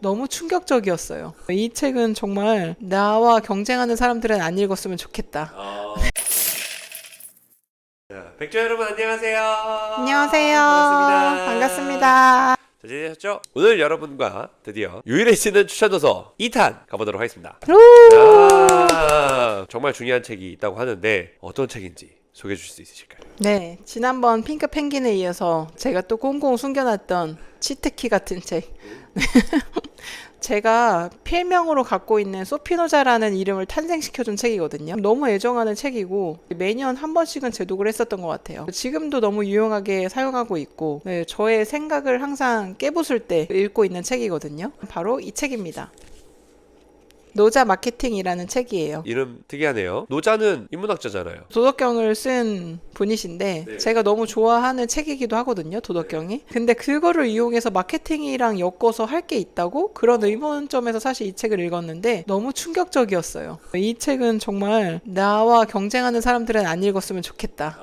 너무 충격적이었어요. 이 책은 정말 나와 경쟁하는 사람들은 안 읽었으면 좋겠다. 자, 백조 여러분 안녕하세요. 안녕하세요. 반갑습니다. 반갑습니다. 잘 지내셨죠? 오늘 여러분과 드디어 유일해지는 추천도서 2탄 가보도록 하겠습니다. 정말 중요한 책이 있다고 하는데 어떤 책인지 소개해 주실 수 있으실까요? 네, 지난번 핑크 펭귄에 이어서 제가 또 꽁꽁 숨겨놨던 치트키 같은 책. 제가 필명으로 갖고 있는 소피노자라는 이름을 탄생시켜준 책이거든요. 너무 애정하는 책이고 매년 한 번씩은 제독을 했었던 것 같아요. 지금도 너무 유용하게 사용하고 있고 저의 생각을 항상 깨부술 때 읽고 있는 책이거든요. 바로 이 책입니다. 노자 마케팅이라는 책이에요. 이름 특이하네요. 노자는 인문학자잖아요. 도덕경을 쓴 분이신데 네. 제가 너무 좋아하는 책이기도 하거든요. 도덕경이. 근데 그거를 이용해서 마케팅이랑 엮어서 할 게 있다고? 그런 의문점에서 사실 이 책을 읽었는데 너무 충격적이었어요. 이 책은 정말 나와 경쟁하는 사람들은 안 읽었으면 좋겠다.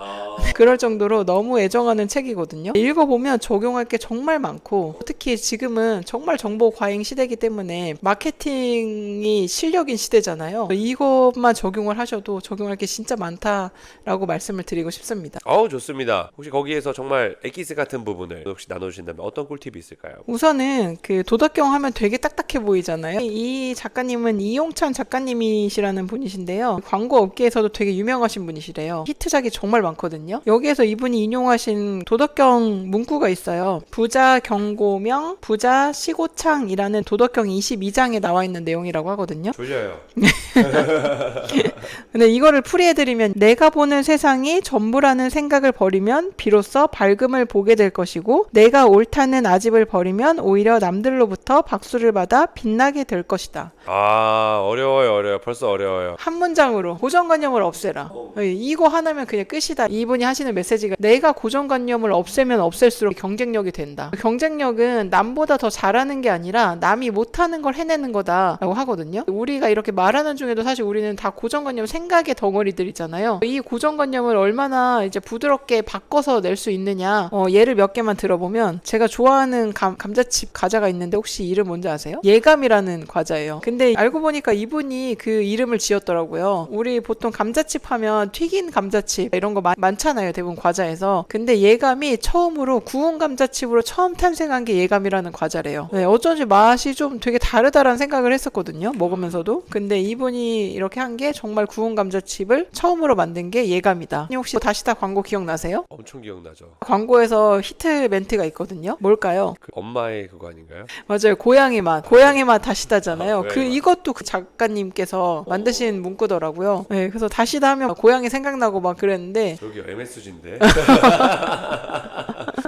그럴 정도로 너무 애정하는 책이거든요. 읽어보면 적용할 게 정말 많고 특히 지금은 정말 정보 과잉 시대이기 때문에 마케팅이 실력인 시대잖아요. 이것만 적용을 하셔도 적용할 게 진짜 많다라고 말씀을 드리고 싶습니다. 좋습니다. 혹시 거기에서 정말 엑기스 같은 부분을 혹시 나눠주신다면 어떤 꿀팁이 있을까요? 우선은 그 도덕경 하면 되게 딱딱해 보이잖아요. 이 작가님은 이용찬 작가님이시라는 분이신데요. 광고 업계에서도 되게 유명하신 분이시래요. 히트작이 정말 많거든요. 여기에서 이분이 인용하신 도덕경 문구가 있어요. 부자 경고명, 부자 시고창이라는 도덕경 22장에 나와 있는 내용이라고 하거든요. 졸려요. 근데 이거를 풀이해드리면 내가 보는 세상이 전부라는 생각을 버리면 비로소 밝음을 보게 될 것이고 내가 옳다는 아집을 버리면 오히려 남들로부터 박수를 받아 빛나게 될 것이다. 어려워요. 벌써 어려워요. 한 문장으로 고정관념을 없애라. 이거 하나면 그냥 끝이다. 이분이 하시는 메시지가 내가 고정관념을 없애면 없앨수록 경쟁력이 된다. 경쟁력은 남보다 더 잘하는 게 아니라 남이 못하는 걸 해내는 거다라고 하거든요. 우리가 이렇게 말하는 중에도 사실 우리는 다 고정관념 생각의 덩어리들이잖아요. 이 고정관념을 얼마나 이제 부드럽게 바꿔서 낼 수 있느냐. 예를 몇 개만 들어보면 제가 좋아하는 감자칩 과자가 있는데 혹시 이름 뭔지 아세요? 예감이라는 과자예요. 근데 알고 보니까 이분이 그 이름을 지었더라고요. 우리 보통 감자칩 하면 튀긴 감자칩 이런 거 많잖아요. 대부분 과자에서. 근데 예감이 처음으로 구운 감자칩으로 처음 탄생한 게 예감이라는 과자래요. 네, 어쩐지 맛이 좀 되게 다르다라는 생각을 했었거든요. 먹으면서도. 근데 이분이 이렇게 한 게 정말 구운 감자칩을 처음으로 만든 게 예감이다. 혹시 다시다 광고 기억나세요? 엄청 기억나죠. 광고에서 히트 멘트가 있거든요. 뭘까요? 그 엄마의 그거 아닌가요? 맞아요. 고양이 맛. 고양이 맛 다시다잖아요. 고양이 맛. 이것도 그 작가님께서 만드신 문구더라고요. 네, 그래서 다시다 하면 고양이 생각나고 막 그랬는데 저기요 MSG인데.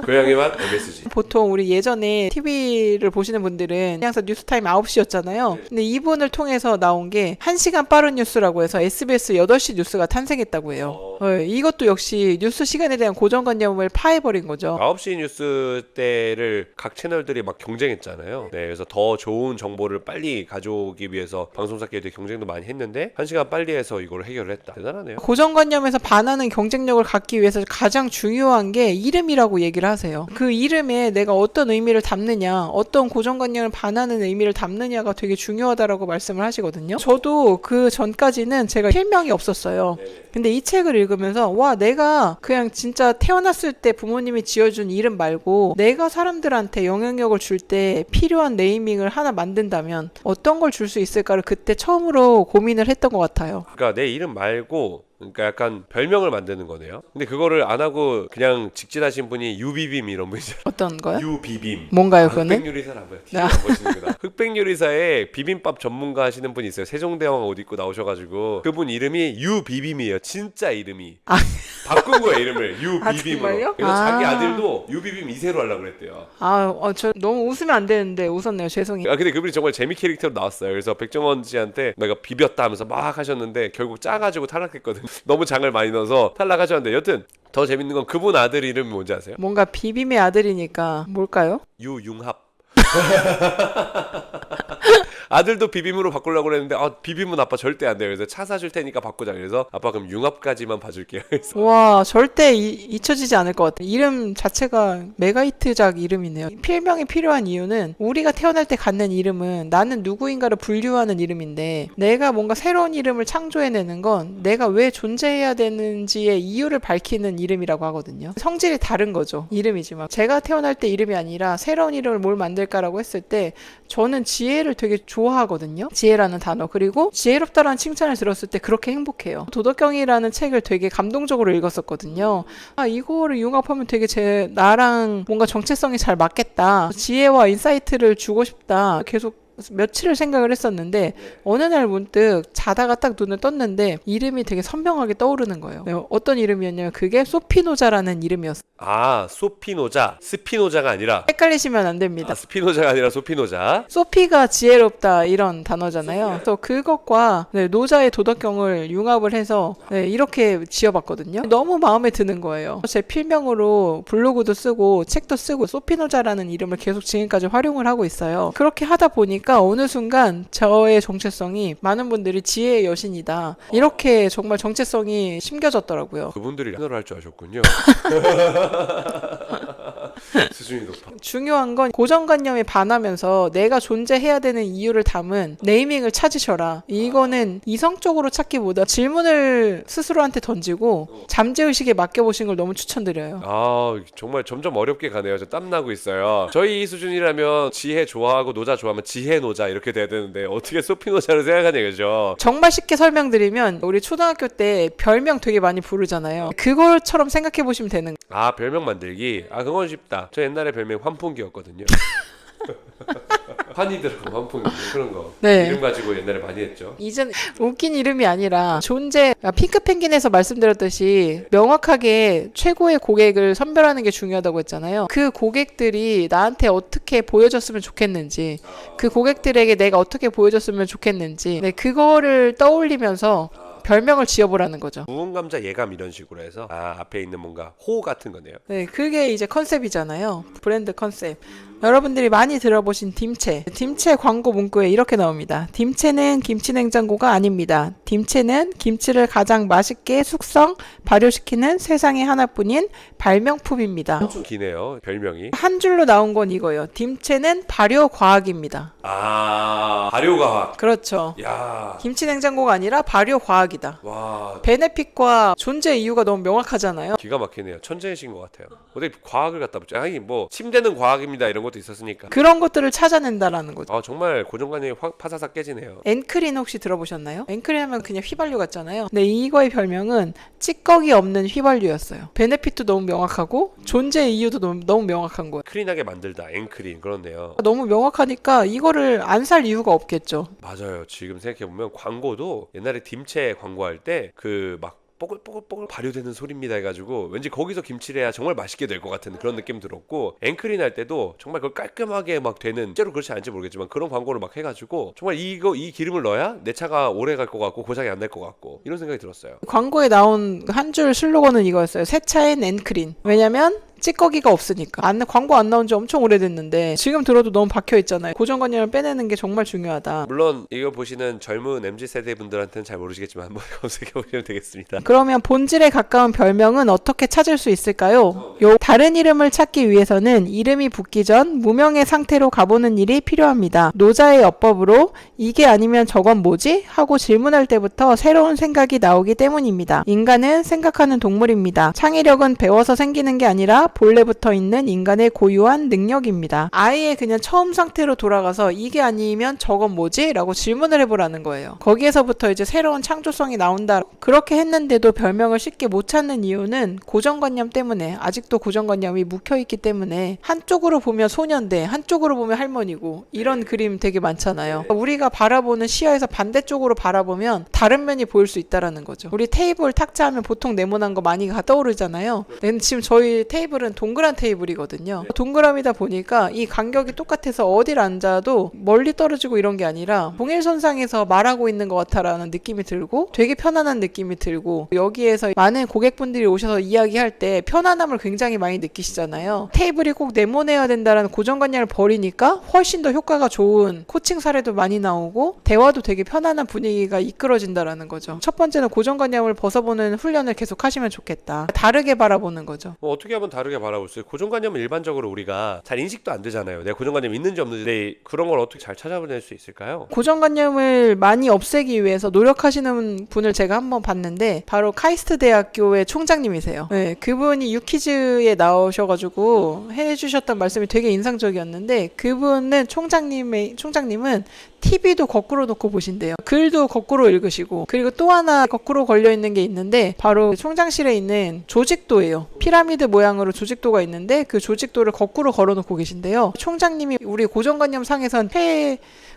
고양이 맛 MSG. 보통 우리 예전에 TV를 보시는 분들은 항상 뉴스타임 9시였잖아요. 근데 이분을 통해서 나온 게 1시간 빠른 뉴스라고 해서 SBS 8시 뉴스가 탄생했다고 해요. 이것도 역시 뉴스 시간에 대한 고정관념을 파해버린 거죠. 9시 뉴스 때를 각 채널들이 막 경쟁했잖아요. 네, 그래서 더 좋은 정보를 빨리 가져오기 위해서 방송사끼리 경쟁도 많이 했는데 1시간 빨리 해서 이걸 해결을 했다. 대단하네요. 고정관념에서 반하는 경쟁력을 갖기 위해서 가장 중요한 게 이름이라고 얘기를 하세요. 그 이름에 내가 어떤 의미를 담느냐, 어떤 고정관념을 반하는 의미를 담느냐가 되게 중요하다라고 말씀을 하시거든요. 저도 그 전까지는 제가 필명이 없었어요. 근데 이 책을 읽으면서 와, 내가 그냥 진짜 태어났을 때 부모님이 지어준 이름 말고 내가 사람들한테 영향력을 줄 때 필요한 네이밍을 하나 만든다면 어떤 걸 줄 수 있을까를 그때 처음으로 고민을 했던 것 같아요. 그러니까 내 이름 말고 그러니까 약간 별명을 만드는 거네요. 근데 그거를 안 하고 그냥 직진하신 분이 유비빔 이런 분이잖아요. 어떤 거요? 유비빔. 뭔가요, 그거는? 흑백요리사라 뭐야? 티가 안 보시는구나. 흑백요리사에 비빔밥 전문가 하시는 분이 있어요. 세종대왕 옷 입고 나오셔가지고 그분 이름이 유비빔이에요. 진짜 이름이. 바꾼 거예요 이름을 유비빔으로. 정말요? 그래서 자기 아들도 유비빔 2세로 하려고 그랬대요. 저 너무 웃으면 안 되는데 웃었네요. 죄송해요. 근데 그분이 정말 재미 캐릭터로 나왔어요. 그래서 백종원 씨한테 내가 비볐다 하면서 막 하셨는데 결국 짜가지고 탈락했거든. 너무 장을 많이 넣어서 탈락하셨는데 여튼 더 재밌는 건 그분 아들 이름이 뭔지 아세요? 뭔가 비빔의 아들이니까 뭘까요? 유융합. 아들도 비빔으로 바꾸려고 그랬는데 비빔은 아빠 절대 안 돼요. 그래서 차 사줄 테니까 바꾸자. 그래서 아빠 그럼 융합까지만 봐줄게요. 그래서 와, 절대 잊혀지지 않을 것 같아요. 이름 자체가 메가히트작 이름이네요. 필명이 필요한 이유는 우리가 태어날 때 갖는 이름은 나는 누구인가를 분류하는 이름인데 내가 뭔가 새로운 이름을 창조해내는 건 내가 왜 존재해야 되는지의 이유를 밝히는 이름이라고 하거든요. 성질이 다른 거죠. 이름이지만. 제가 태어날 때 이름이 아니라 새로운 이름을 뭘 만들까라고 했을 때 저는 지혜를 되게 좋아하거든요. 지혜라는 단어. 그리고 지혜롭다라는 칭찬을 들었을 때 그렇게 행복해요. 도덕경이라는 책을 되게 감동적으로 읽었었거든요. 이거를 융합하면 되게 나랑 뭔가 정체성이 잘 맞겠다. 지혜와 인사이트를 주고 싶다. 계속 며칠을 생각을 했었는데 어느 날 문득 자다가 딱 눈을 떴는데 이름이 되게 선명하게 떠오르는 거예요. 어떤 이름이었냐면 그게 소피노자라는 이름이었어요. 소피노자, 스피노자가 아니라 헷갈리시면 안 됩니다. 스피노자가 아니라 소피노자. 소피가 지혜롭다 이런 단어잖아요. 그래서 그것과 노자의 도덕경을 융합을 해서 이렇게 지어봤거든요. 너무 마음에 드는 거예요. 제 필명으로 블로그도 쓰고 책도 쓰고 소피노자라는 이름을 계속 지금까지 활용을 하고 있어요. 그렇게 하다 보니까 어느 순간 저의 정체성이 많은 분들이 지혜의 여신이다. 이렇게 정말 정체성이 심겨졌더라고요. 그분들이 라너를 할 줄 아셨군요. 수준이 높아. 중요한 건 고정관념에 반하면서 내가 존재해야 되는 이유를 담은 네이밍을 찾으셔라. 이거는 이성적으로 찾기보다 질문을 스스로한테 던지고 잠재의식에 맡겨보신 걸 너무 추천드려요. 정말 점점 어렵게 가네요. 저 땀나고 있어요. 저희 이 수준이라면 지혜 좋아하고 노자 좋아하면 지혜 노자 이렇게 돼야 되는데 어떻게 소피노자를 생각하냐 이거죠. 정말 쉽게 설명드리면 우리 초등학교 때 별명 되게 많이 부르잖아요. 그걸처럼 생각해 보시면 되는 거예요. 별명 만들기? 그건 쉽다. 저 옛날에 별명 환풍기였거든요. 환이 들어간 환풍기 그런 거. 네. 이름 가지고 옛날에 많이 했죠. 이젠 웃긴 이름이 아니라 핑크펭귄에서 말씀드렸듯이 명확하게 최고의 고객을 선별하는 게 중요하다고 했잖아요. 그 고객들이 나한테 어떻게 보여줬으면 좋겠는지, 그 고객들에게 내가 어떻게 보여줬으면 좋겠는지, 그거를 떠올리면서 별명을 지어보라는 거죠. 무언감자 예감 이런 식으로 해서 앞에 있는 뭔가 호 같은 거네요. 네, 그게 이제 컨셉이잖아요. 브랜드 컨셉. 여러분들이 많이 들어보신 딤체. 딤체 광고 문구에 이렇게 나옵니다. 딤체는 김치 냉장고가 아닙니다. 딤체는 김치를 가장 맛있게 숙성, 발효시키는 세상에 하나뿐인 발명품입니다. 엄청 기네요. 별명이. 한 줄로 나온 건 이거예요. 딤체는 발효과학입니다. 발효과학. 그렇죠. 야. 김치 냉장고가 아니라 발효과학이다. 와. 베네핏과 존재 이유가 너무 명확하잖아요. 기가 막히네요. 천재이신 것 같아요. 어떻게 과학을 갖다 붙죠? 침대는 과학입니다 이런 것도 있었으니까. 그런 것들을 찾아낸다라는 거죠. 정말 고정관념이 파사삭 깨지네요. 앵크린 혹시 들어보셨나요? 앵크린 하면 그냥 휘발유 같잖아요. 근데 이거의 별명은 찌꺼기 없는 휘발유였어요. 베네핏도 너무 명확하고 존재 이유도 너무 명확한 거예요. 크린하게 만들다. 앵크린 그렇네요. 너무 명확하니까 이거를 안 살 이유가 없겠죠. 맞아요. 지금 생각해보면 광고도 옛날에 딤체 광고할 때 막 뽀글뽀글뽀글 발효되는 소리입니다 해가지고 왠지 거기서 김치를 해야 정말 맛있게 될 것 같은 그런 느낌 들었고, 앵크린 할 때도 정말 그걸 깔끔하게 막 되는, 실제로 그렇지 않을지 모르겠지만 그런 광고를 막 해가지고 정말 이 기름을 넣어야 내 차가 오래 갈 것 같고 고장이 안 날 것 같고 이런 생각이 들었어요. 광고에 나온 한 줄 슬로건은 이거였어요. 새 차엔 앵크린. 왜냐면 찌꺼기가 없으니까. 광고 안 나온 지 엄청 오래됐는데 지금 들어도 너무 박혀있잖아요. 고정관념을 빼내는 게 정말 중요하다. 물론 이거 보시는 젊은 MZ세대 분들한테는 잘 모르시겠지만 한번 검색해보시면 되겠습니다. 그러면 본질에 가까운 별명은 어떻게 찾을 수 있을까요? 다른 이름을 찾기 위해서는 이름이 붙기 전 무명의 상태로 가보는 일이 필요합니다. 노자의 어법으로 이게 아니면 저건 뭐지? 하고 질문할 때부터 새로운 생각이 나오기 때문입니다. 인간은 생각하는 동물입니다. 창의력은 배워서 생기는 게 아니라 본래부터 있는 인간의 고유한 능력입니다. 아예 그냥 처음 상태로 돌아가서 이게 아니면 저건 뭐지? 라고 질문을 해보라는 거예요. 거기에서부터 이제 새로운 창조성이 나온다. 그렇게 했는데도 별명을 쉽게 못 찾는 이유는 고정관념 때문에, 아직도 고정관념이 묵혀있기 때문에 한쪽으로 보면 소년대, 한쪽으로 보면 할머니고 이런 그림 되게 많잖아요. 우리가 바라보는 시야에서 반대쪽으로 바라보면 다른 면이 보일 수 있다라는 거죠. 우리 테이블 탁자 하면 보통 네모난 거 많이 떠오르잖아요. 지금 저희 테이블 테이블은 동그란 테이블이거든요. 동그라미다 보니까 이 간격이 똑같아서 어딜 앉아도 멀리 떨어지고 이런 게 아니라 동일선상에서 말하고 있는 것 같아라는 느낌이 들고 되게 편안한 느낌이 들고 여기에서 많은 고객분들이 오셔서 이야기할 때 편안함을 굉장히 많이 느끼시잖아요. 테이블이 꼭 네모내야 된다라는 고정관념을 버리니까 훨씬 더 효과가 좋은 코칭 사례도 많이 나오고 대화도 되게 편안한 분위기가 이끌어진다라는 거죠. 첫 번째는 고정관념을 벗어보는 훈련을 계속 하시면 좋겠다. 다르게 바라보는 거죠. 어떻게 하면 다르게 바라볼 수 있어요? 고정관념은 일반적으로 우리가 잘 인식도 안 되잖아요. 내가 고정관념이 있는지 없는지 그런 걸 어떻게 잘 찾아낼 수 있을까요? 고정관념을 많이 없애기 위해서 노력하시는 분을 제가 한번 봤는데 바로 카이스트 대학교의 총장님이세요. 네, 그분이 유퀴즈에 나오셔가지고 해주셨던 말씀이 되게 인상적이었는데 그분은 총장님은 TV도 거꾸로 놓고 보신대요. 글도 거꾸로 읽으시고 그리고 또 하나 거꾸로 걸려있는 게 있는데 바로 총장실에 있는 조직도예요. 피라미드 모양으로 조직도가 있는데 그 조직도를 거꾸로 걸어놓고 계신데요. 총장님이 우리 고정관념 상에선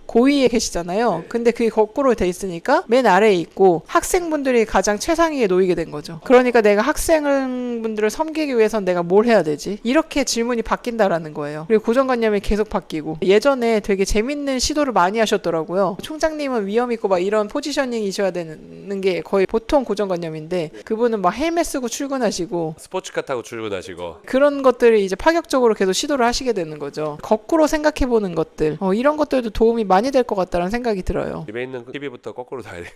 고위에 계시잖아요. 근데 그게 거꾸로 돼 있으니까 맨 아래에 있고 학생분들이 가장 최상위에 놓이게 된 거죠. 그러니까 내가 학생분들을 섬기기 위해선 내가 뭘 해야 되지? 이렇게 질문이 바뀐다라는 거예요. 그리고 고정관념이 계속 바뀌고 예전에 되게 재밌는 시도를 많이 하셨더라고요. 총장님은 위험 있고 막 이런 포지셔닝이셔야 되는 게 거의 보통 고정관념인데 그분은 막 헬멧 쓰고 출근하시고 스포츠카 타고 출근하시고 그런 것들을 이제 파격적으로 계속 시도를 하시게 되는 거죠. 거꾸로 생각해보는 것들 이런 것들도 도움이 많이 될 것 같다는 생각이 들어요. 집에 있는 TV부터 거꾸로 놔야 돼.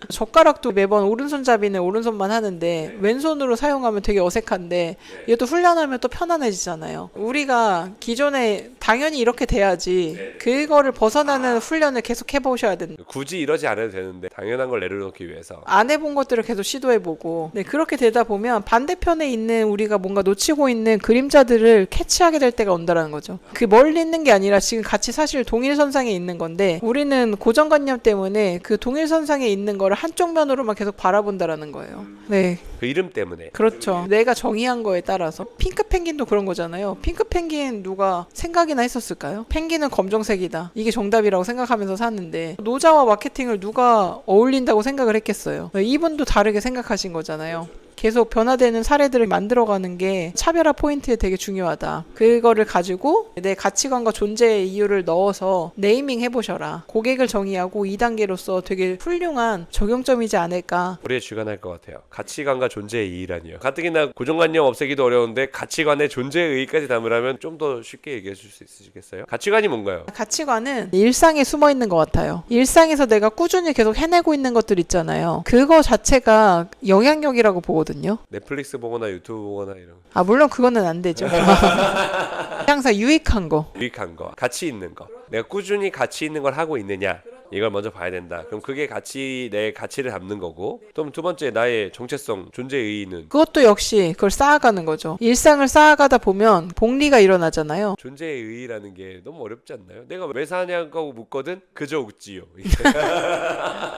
젓가락도 매번 오른손잡이는 오른손만 하는데 왼손으로 사용하면 되게 어색한데 이것도 훈련하면 또 편안해지잖아요. 우리가 기존에 당연히 이렇게 돼야지 그거를 벗어나는 훈련을 계속 해보셔야 된다. 굳이 이러지 않아도 되는데 당연한 걸 내려놓기 위해서 안 해본 것들을 계속 시도해보고 그렇게 되다 보면 반대편에 있는 우리가 뭔가 놓치고 있는 그림자들을 캐치하게 될 때가 온다라는 거죠. 그 멀리 있는 게 아니라 지금 같이 사실 동일선상에 있는 건데 우리는 고정관념 때문에 그 동일선상에 있는 거를 한쪽 면으로만 계속 바라본다라는 거예요. 네. 그 이름 때문에. 그렇죠. 내가 정의한 거에 따라서. 핑크 펭귄도 그런 거잖아요. 핑크 펭귄 누가 생각이나 했었을까요? 펭귄은 검정색이다. 이게 정답이라고 생각하면서 샀는데 노자와 마케팅을 누가 어울린다고 생각을 했겠어요. 이분도 다르게 생각하신 거잖아요. 계속 변화되는 사례들을 만들어가는 게 차별화 포인트에 되게 중요하다. 그거를 가지고 내 가치관과 존재의 이유를 넣어서 네이밍 해보셔라. 고객을 정의하고 2단계로서 되게 훌륭한 적용점이지 않을까. 우리의 주관할 것 같아요. 가치관과 존재의 이의라니요. 가뜩이나 고정관념 없애기도 어려운데 가치관의 존재의 의의까지 담으라면 좀 더 쉽게 얘기해 줄 수 있으시겠어요? 가치관이 뭔가요? 가치관은 일상에 숨어 있는 것 같아요. 일상에서 내가 꾸준히 계속 해내고 있는 것들 있잖아요. 그거 자체가 영향력이라고 보거든요. 넷플릭스 보거나 유튜브 보거나 이런 물론 그거는 안 되죠. 항상 유익한 거. 유익한 거, 가치 있는 거. 내가 꾸준히 가치 있는 걸 하고 있느냐 이걸 먼저 봐야 된다. 그럼 그게 내 가치를 담는 거고 또 두 번째 나의 정체성, 존재의 의의는 그것도 역시 그걸 쌓아가는 거죠. 일상을 쌓아가다 보면 복리가 일어나잖아요. 존재의 의의라는 게 너무 어렵지 않나요? 내가 왜 사냐고 묻거든 그저 웃지요.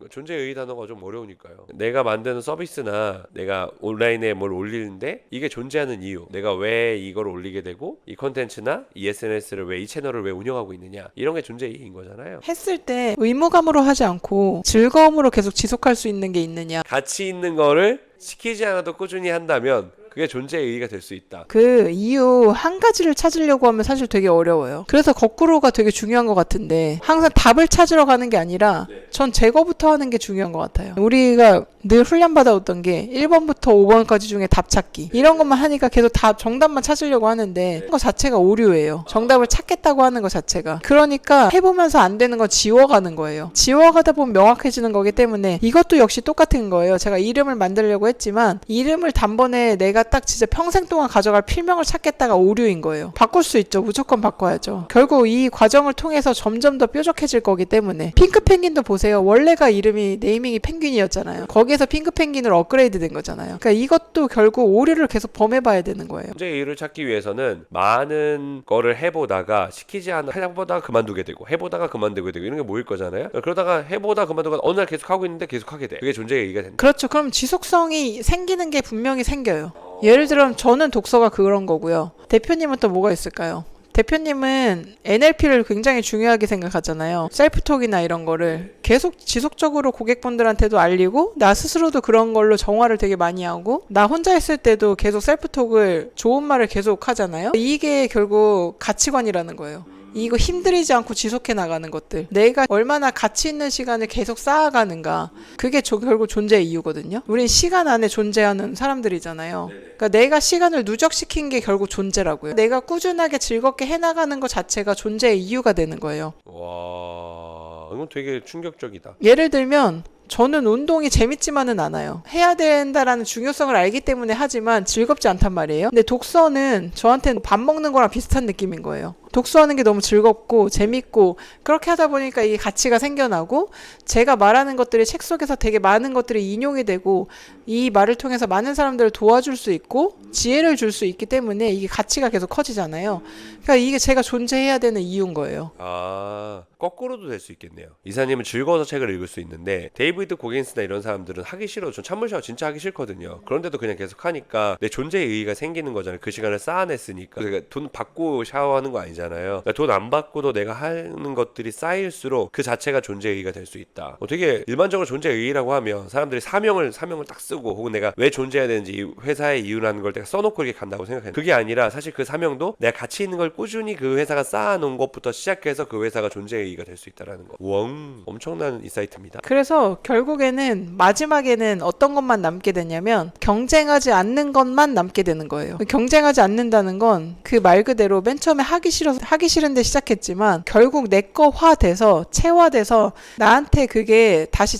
존재의 의의 단어가 좀 어려우니까요. 내가 만드는 서비스나 내가 온라인에 뭘 올리는데 이게 존재하는 이유, 내가 왜 이걸 올리게 되고 이 컨텐츠나 이 SNS를 왜 이 채널을 왜 운영하고 있느냐 이런 게 존재의 의의인 거잖아요. 했을 때 의무감으로 하지 않고 즐거움으로 계속 지속할 수 있는 게 있느냐. 가치 있는 거를 시키지 않아도 꾸준히 한다면 그게 존재의 의의가 될 수 있다. 그 이유 한 가지를 찾으려고 하면 사실 되게 어려워요. 그래서 거꾸로가 되게 중요한 것 같은데 항상 답을 찾으러 가는 게 아니라 전 제거부터 하는 게 중요한 것 같아요. 우리가 늘 훈련받아왔던 게 1번부터 5번까지 중에 답 찾기 이런 것만 하니까 계속 정답만 찾으려고 하는데 그거 자체가 오류예요. 정답을 찾겠다고 하는 것 자체가. 그러니까 해보면서 안 되는 건 지워가는 거예요. 지워가다 보면 명확해지는 거기 때문에 이것도 역시 똑같은 거예요. 제가 이름을 만들려고 했지만 이름을 단번에 내가 딱 진짜 평생 동안 가져갈 필명을 찾겠다가 오류인 거예요. 바꿀 수 있죠. 무조건 바꿔야죠. 결국 이 과정을 통해서 점점 더 뾰족해질 거기 때문에 핑크 펭귄도 보세요. 원래가 이름이 네이밍이 펭귄이었잖아요. 거기에서 핑크 펭귄으로 업그레이드 된 거잖아요. 그러니까 이것도 결국 오류를 계속 범해봐야 되는 거예요. 존재의 의의를 찾기 위해서는 많은 거를 해보다가 시키지 않아 해보다가 그만두게 되고 해보다가 그만두게 되고 이런 게 모일 거잖아요. 그러다가 해보다 그만두고 어느 날 계속 하고 있는데 계속 하게 돼. 그게 존재의 의의가 된다. 그렇죠. 그럼 지속성이 생기는 게 분명히 생겨요. 예를 들면 저는 독서가 그런 거고요. 대표님은 또 뭐가 있을까요? 대표님은 NLP를 굉장히 중요하게 생각하잖아요. 셀프톡이나 이런 거를 계속 지속적으로 고객분들한테도 알리고 나 스스로도 그런 걸로 정화를 되게 많이 하고 나 혼자 있을 때도 계속 셀프톡을 좋은 말을 계속 하잖아요. 이게 결국 가치관이라는 거예요. 이거 힘들이지 않고 지속해 나가는 것들. 내가 얼마나 가치 있는 시간을 계속 쌓아가는가. 그게 결국 존재의 이유거든요. 우린 시간 안에 존재하는 사람들이잖아요. 그러니까 내가 시간을 누적시킨 게 결국 존재라고요. 내가 꾸준하게 즐겁게 해나가는 것 자체가 존재의 이유가 되는 거예요. 와, 이건 되게 충격적이다. 예를 들면 저는 운동이 재밌지만은 않아요. 해야 된다라는 중요성을 알기 때문에 하지만 즐겁지 않단 말이에요. 근데 독서는 저한테는 밥 먹는 거랑 비슷한 느낌인 거예요. 독서하는 게 너무 즐겁고 재밌고 그렇게 하다 보니까 이게 가치가 생겨나고 제가 말하는 것들이 책 속에서 되게 많은 것들이 인용이 되고 이 말을 통해서 많은 사람들을 도와줄 수 있고 지혜를 줄 수 있기 때문에 이게 가치가 계속 커지잖아요. 그러니까 이게 제가 존재해야 되는 이유인 거예요. 아, 거꾸로도 될 수 있겠네요. 이사님은 즐거워서 책을 읽을 수 있는데 데이비드 고긴스나 이런 사람들은 하기 싫어. 전 찬물 샤워 진짜 하기 싫거든요. 그런데도 그냥 계속 하니까 내 존재의 의의가 생기는 거잖아요. 그 시간을 쌓아냈으니까. 그러니까 돈 받고 샤워하는 거 아니잖아요. 그러니까 돈 안 받고도 내가 하는 것들이 쌓일수록 그 자체가 존재의 의의가 될 수 있다. 되게 일반적으로 존재의 의의라고 하면 사람들이 사명을 딱 쓰고 혹은 내가 왜 존재해야 되는지 이 회사의 이유라는 걸 내가 써놓고 이렇게 간다고 생각해요. 그게 아니라 사실 그 사명도 내가 가치 있는 걸 꾸준히 그 회사가 쌓아놓은 것부터 시작해서 그 회사가 존재의 의의가 될 수 있다라는 거. 웡, 엄청난 인사이트입니다. 그래서 결국에는 마지막에는 어떤 것만 남게 되냐면 경쟁하지 않는 것만 남게 되는 거예요. 경쟁하지 않는다는 건 그 말 그대로 맨 처음에 하기 싫은데 시작했지만 결국 내 거화 돼서 체화돼서 나한테 그게 다시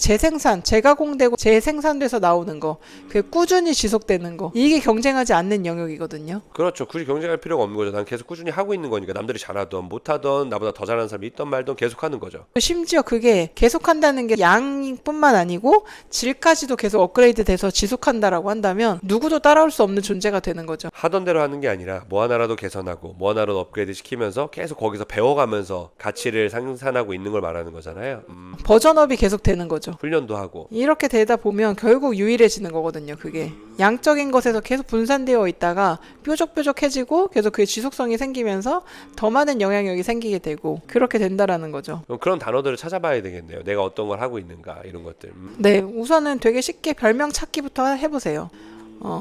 재가공되고 재생산돼서 나오는 거. 그게 꾸준히 지속되는 거. 이게 경쟁하지 않는 영역이거든요. 그렇죠. 굳이 경쟁할 필요가 없는 거죠. 난 계속 꾸준히 하고 있는 거니까 남들이 잘하던 못하던 나보다 더 잘하는 사람이 있던 말던 계속하는 거죠. 심지어 그게 계속한다는 게 양뿐만 아니고 질까지도 계속 업그레이드 돼서 지속한다라고 한다면 누구도 따라올 수 없는 존재가 되는 거죠. 하던 대로 하는 게 아니라 뭐 하나라도 개선하고 뭐 하나라도 업그레이드 시키면서 계속 거기서 배워가면서 가치를 상산하고 있는 걸 말하는 거잖아요. 버전업이 계속 되는 거죠. 훈련도 하고. 이렇게 되다 보면 결국 유일해지는 거거든요. 그게 양적인 것에서 계속 분산되어 있다가 뾰족뾰족해지고 계속 그의 지속성이 생기면서 더 많은 영향력이 생기게 되고 그렇게 된다라는 거죠. 그런 단어들을 찾아봐야 되겠네요. 내가 어떤 걸 하고 있는가 이런 것들. 네, 우선은 되게 쉽게 별명 찾기부터 해보세요.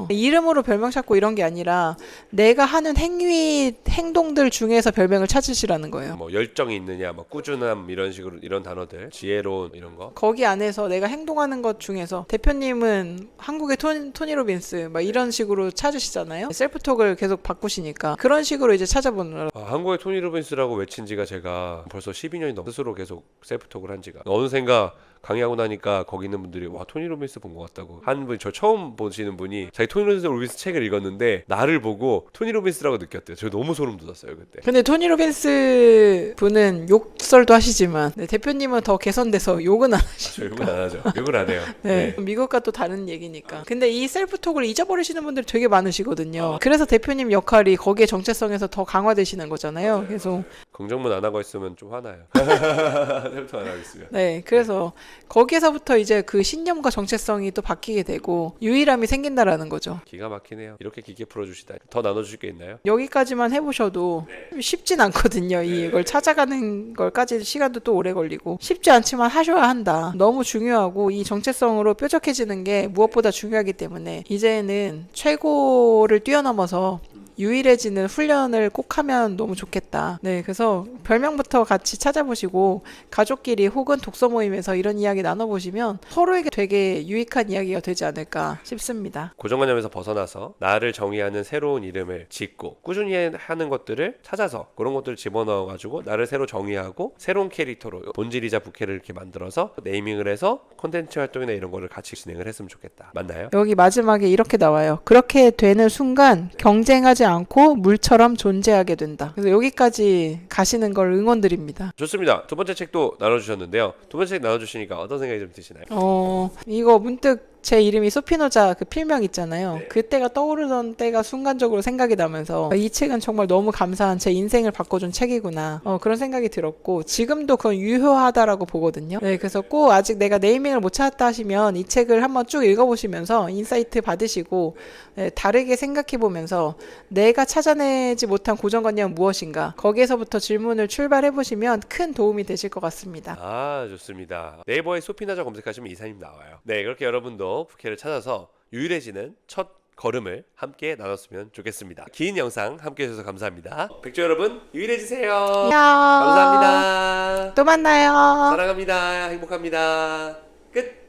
이름으로 별명 찾고 이런 게 아니라 내가 하는 행동들 중에서 별명을 찾으시라는 거예요. 뭐 열정이 있느냐, 뭐 꾸준함 이런 식으로 이런 단어들, 지혜로운 이런 거. 거기 안에서 내가 행동하는 것 중에서 대표님은 한국의 토니 로빈스 막 이런 식으로 찾으시잖아요. 셀프톡을 계속 바꾸시니까 그런 식으로 이제 찾아보는. 한국의 토니 로빈스라고 외친 지가 제가 벌써 12년이 넘 스스로 계속 셀프톡을 한 지가. 어느샌가 강의하고 나니까 거기 있는 분들이 와 토니 로빈스 본 것 같다고. 한 분이 저 처음 보시는 분이 자기 토니 로빈스 책을 읽었는데 나를 보고 토니 로빈스라고 느꼈대요. 저 너무 소름 돋았어요 그때. 근데 토니 로빈스 분은 욕설도 하시지만 네, 대표님은 더 개선돼서 욕은 안 하시니까. 욕은 안 하죠. 욕을 안 해요. 네, 미국과 또 다른 얘기니까. 근데 이 셀프톡을 잊어버리시는 분들이 되게 많으시거든요. 그래서 대표님 역할이 거기에 정체성에서 더 강화되시는 거잖아요. 계속. 긍정문 안 하고 있으면 좀 화나요. 셀프톡 안 하고 있으면. 네, 그래서 거기에서부터 이제 그 신념과 정체성이 또 바뀌게 되고 유일함이 생긴다라는 거죠. 기가 막히네요. 이렇게 깊게 풀어주시다. 더 나눠주실 게 있나요? 여기까지만 해보셔도 쉽진 않거든요. 이걸 찾아가는 걸까지 시간도 또 오래 걸리고 쉽지 않지만 하셔야 한다. 너무 중요하고 이 정체성으로 뾰족해지는 게 무엇보다 중요하기 때문에 이제는 최고를 뛰어넘어서 유일해지는 훈련을 꼭 하면 너무 좋겠다. 네, 그래서 별명부터 같이 찾아보시고 가족끼리 혹은 독서 모임에서 이런 이야기 나눠보시면 서로에게 되게 유익한 이야기가 되지 않을까 싶습니다. 고정관념에서 벗어나서 나를 정의하는 새로운 이름을 짓고 꾸준히 하는 것들을 찾아서 그런 것들을 집어넣어가지고 나를 새로 정의하고 새로운 캐릭터로 본질이자 부캐를 이렇게 만들어서 네이밍을 해서 콘텐츠 활동이나 이런 거를 같이 진행을 했으면 좋겠다. 맞나요? 여기 마지막에 이렇게 나와요. 그렇게 되는 순간 경쟁하지 않고 물처럼 존재하게 된다. 그래서 여기까지 가시는 걸 응원드립니다. 좋습니다. 두 번째 책도 나눠주셨는데요. 두 번째 책 나눠주시니까 어떤 생각이 좀 드시나요? 이거 문득 제 이름이 소피노자 그 필명 있잖아요. 그때가 떠오르던 때가 순간적으로 생각이 나면서 이 책은 정말 너무 감사한 제 인생을 바꿔준 책이구나. 그런 생각이 들었고 지금도 그건 유효하다라고 보거든요. 네, 그래서 꼭 아직 내가 네이밍을 못 찾았다 하시면 이 책을 한번 쭉 읽어보시면서 인사이트 받으시고 네, 다르게 생각해보면서 내가 찾아내지 못한 고정관념은 무엇인가 거기에서부터 질문을 출발해보시면 큰 도움이 되실 것 같습니다. 아, 좋습니다. 네이버에 소피나자 검색하시면 이사님 나와요. 네, 그렇게 여러분도 부캐를 찾아서 유일해지는 첫 걸음을 함께 나눴으면 좋겠습니다. 긴 영상 함께 해주셔서 감사합니다. 백조 여러분, 유일해지세요. 안녕. 감사합니다. 또 만나요. 사랑합니다. 행복합니다. 끝.